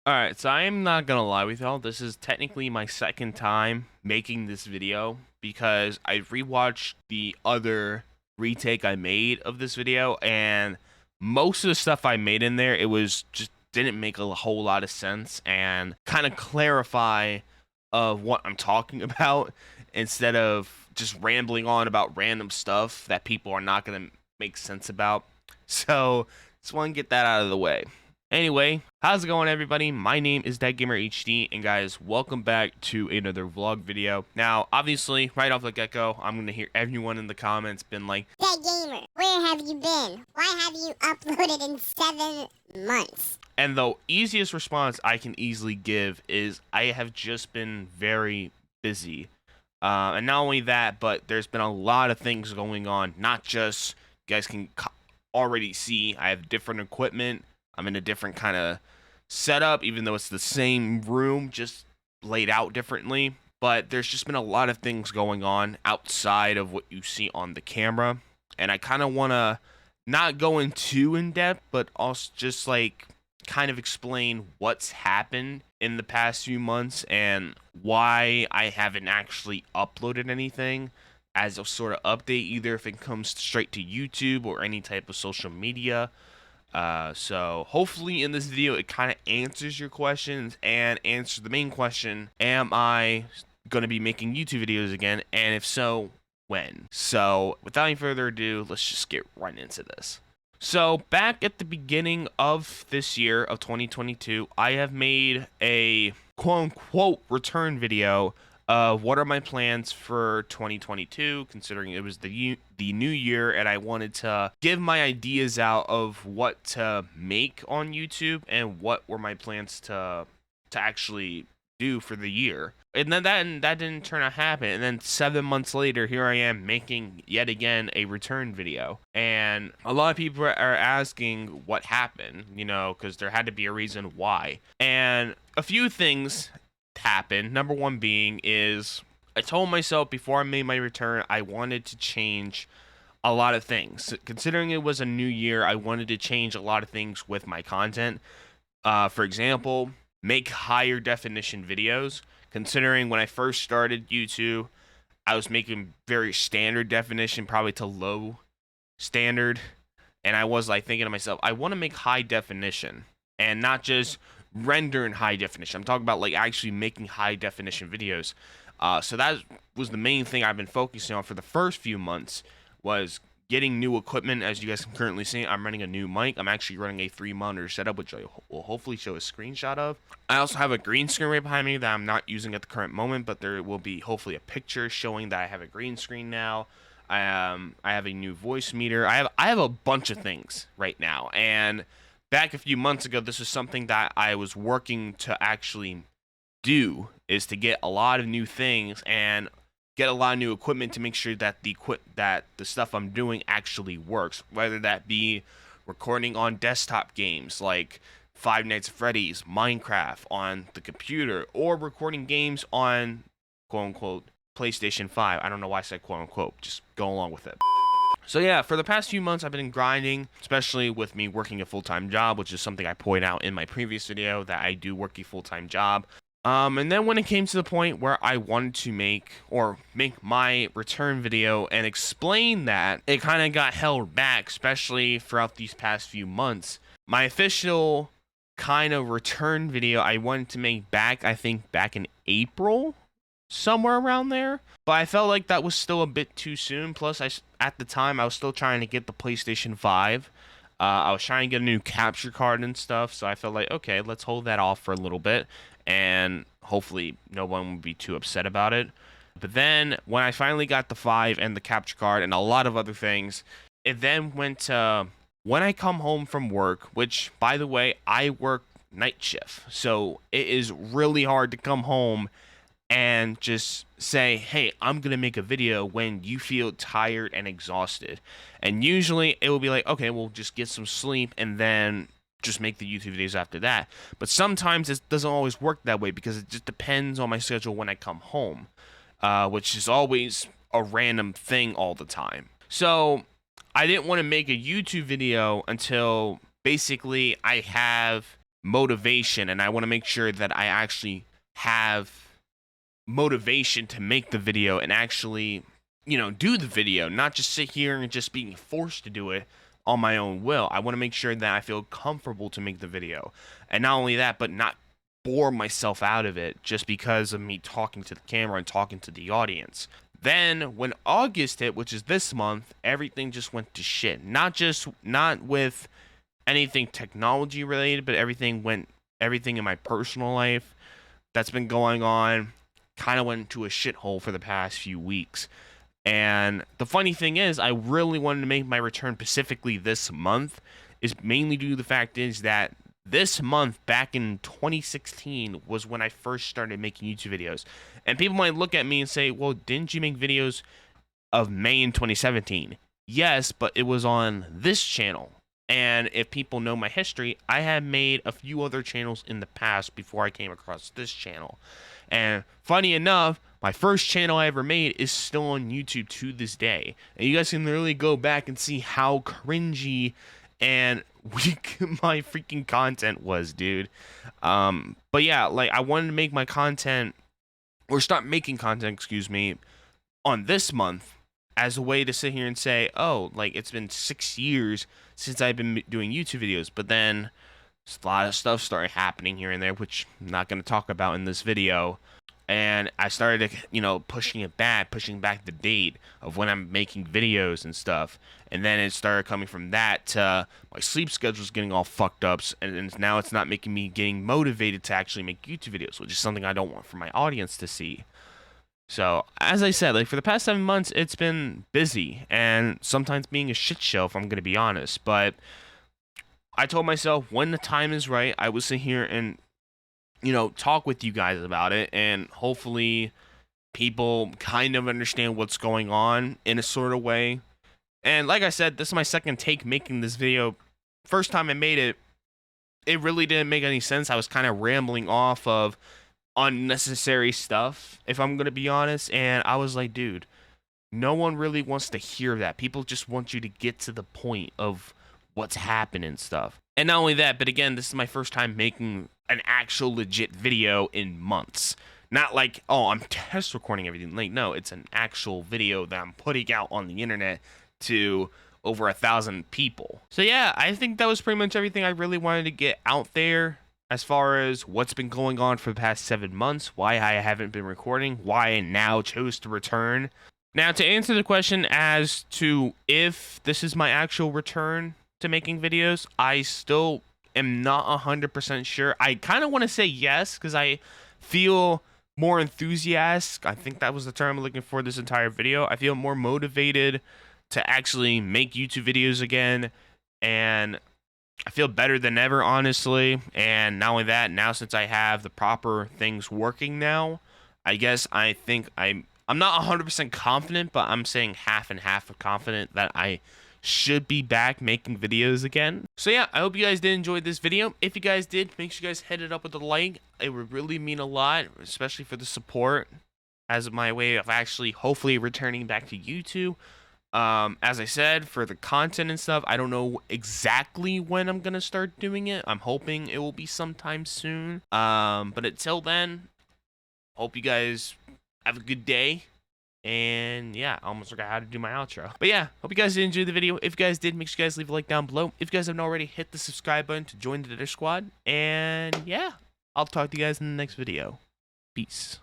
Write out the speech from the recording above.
Alright, so I am not gonna lie with y'all, this is technically my second time making this video because I rewatched the other retake I made of this video, and most of the stuff I made in there, it was just didn't make a whole lot of sense and kind of clarify of what I'm talking about instead of just rambling on about random stuff that people are not gonna make sense about. So just want to get that out of the way. Anyway, how's it going, everybody? My name is DeadGamerHD, and guys, welcome back to another vlog video. Now, obviously, right off the get-go, I'm gonna hear everyone in the comments been like, Dead Gamer, where have you been? Why have you uploaded in 7 months? and the easiest response I can easily give is I have just been very busy. And not only that, but there's been a lot of things going on. Not just, you guys can already see, I have different equipment. I'm in a different kind of setup, even though it's the same room, just laid out differently. But there's just been a lot of things going on outside of what you see on the camera. And I kind of want to not go in too in depth, but also just like kind of explain what's happened in the past few months and why I haven't actually uploaded anything as a sort of update, either if it comes straight to YouTube or any type of social media. So hopefully in this video it kind of answers your questions and answers the main question: am I going to be making YouTube videos again, and if so, when? So without any further ado, let's just get right into this. So back at the beginning of this year of 2022, I have made a quote-unquote return video of what are my plans for 2022, considering it was the new year, and I wanted to give my ideas out of what to make on YouTube and what were my plans to actually do for the year. And then that didn't turn out to happen. And then 7 months later, here I am making yet again a return video. And a lot of people are asking what happened, you know, because there had to be a reason why. And a few things happened. Number one being is I told myself before I made my return, I wanted to change a lot of things. Considering it was a new year, I wanted to change a lot of things with my content. For example, make higher definition videos. Considering when I first started YouTube, I was making very standard definition, probably to low standard. And I was like thinking to myself, I want to make high definition and not just render in high definition. I'm talking about like actually making high definition videos. So that was the main thing I've been focusing on for the first few months, was getting new equipment. As you guys can currently see, I'm running a new mic. I'm actually running a 3-monitor setup, which I will hopefully show a screenshot of. I also have a green screen right behind me that I'm not using at the current moment, but there will be hopefully a picture showing that I have a green screen now. I have a new voice meter. I have a bunch of things right now. And back a few months ago, this was something that I was working to actually do, is to get a lot of new things and get a lot of new equipment to make sure that the stuff I'm doing actually works, whether that be recording on desktop games like Five Nights at Freddy's, Minecraft on the computer, or recording games on quote unquote PlayStation 5. I don't know why I said quote unquote, just go along with it. So yeah, for the past few months, I've been grinding, especially with me working a full-time job, which is something I point out in my previous video, that I do work a full-time job. And then when it came to the point where I wanted to make my return video and explain that, it kind of got held back, especially throughout these past few months. My official kind of return video I wanted to make back, I think back in April, somewhere around there. But I felt like that was still a bit too soon. Plus, at the time, I was still trying to get the PlayStation 5. I was trying to get a new capture card and stuff, so I felt like, okay, let's hold that off for a little bit, and hopefully no one would be too upset about it. But then, when I finally got the 5 and the capture card and a lot of other things, it then went to when I come home from work, which, by the way, I work night shift, so it is really hard to come home and just say, hey, I'm going to make a video when you feel tired and exhausted. And usually it will be like, okay, we'll just get some sleep and then just make the YouTube videos after that. But sometimes it doesn't always work that way because it just depends on my schedule when I come home, which is always a random thing all the time. So I didn't want to make a YouTube video until basically I have motivation, and I want to make sure that I actually have motivation to make the video and actually, do the video, not just sit here and just being forced to do it on my own will. I want to make sure that I feel comfortable to make the video. And not only that, but not bore myself out of it just because of me talking to the camera and talking to the audience. Then when August hit, which is this month, everything just went to shit. Not with anything technology related, but everything in my personal life that's been going on kind of went into a shithole for the past few weeks. And the funny thing is, I really wanted to make my return specifically this month, is mainly due to the fact is that this month, back in 2016, was when I first started making YouTube videos. And people might look at me and say, well, didn't you make videos of May in 2017? Yes, but it was on this channel. And if people know my history, I had made a few other channels in the past before I came across this channel. And funny enough, my first channel I ever made is still on YouTube to this day. And you guys can literally go back and see how cringy and weak my freaking content was, dude. But yeah, like, I wanted to make my content, or start making content, excuse me, on this month as a way to sit here and say, oh, like, it's been 6 years since I've been doing YouTube videos. But then a lot of stuff started happening here and there, which I'm not going to talk about in this video. And I started, pushing back the date of when I'm making videos and stuff. And then it started coming from that to my sleep schedule's getting all fucked up. And now it's not making me getting motivated to actually make YouTube videos, which is something I don't want for my audience to see. So, as I said, like, for the past 7 months, it's been busy and sometimes being a shit show, if I'm going to be honest. But I told myself when the time is right, I will sit here and, talk with you guys about it, and hopefully people kind of understand what's going on in a sort of way. And like I said, this is my second take making this video. First time I made it, it really didn't make any sense. I was kind of rambling off of unnecessary stuff, if I'm going to be honest. And I was like, dude, no one really wants to hear that. People just want you to get to the point of what's happening and stuff. And not only that, but again, this is my first time making an actual legit video in months. Not like, oh, I'm test recording everything. Like, no, it's an actual video that I'm putting out on the internet to over 1,000 people. So yeah, I think that was pretty much everything I really wanted to get out there as far as what's been going on for the past 7 months, why I haven't been recording, why I now chose to return. Now, to answer the question as to if this is my actual return to making videos, I still am not 100% sure. I kind of want to say yes, because I feel more enthusiastic. I think that was the term I'm looking for this entire video. I feel more motivated to actually make YouTube videos again, and I feel better than ever, honestly. And not only that, now since I have the proper things working now, I guess I think I'm not 100% confident, but I'm saying half and half of confident that I should be back making videos again. So yeah, I hope you guys did enjoy this video. If you guys did, make sure you guys hit it up with a like. It would really mean a lot, especially for the support as my way of actually hopefully returning back to YouTube. As I said, for the content and stuff, I don't know exactly when I'm gonna start doing it. I'm hoping it will be sometime soon. But until then, hope you guys have a good day. And yeah, I almost forgot how to do my outro. But yeah, hope you guys did enjoy the video. If you guys did, make sure you guys leave a like down below. If you guys haven't already, hit the subscribe button to join the Squad. And yeah, I'll talk to you guys in the next video. Peace.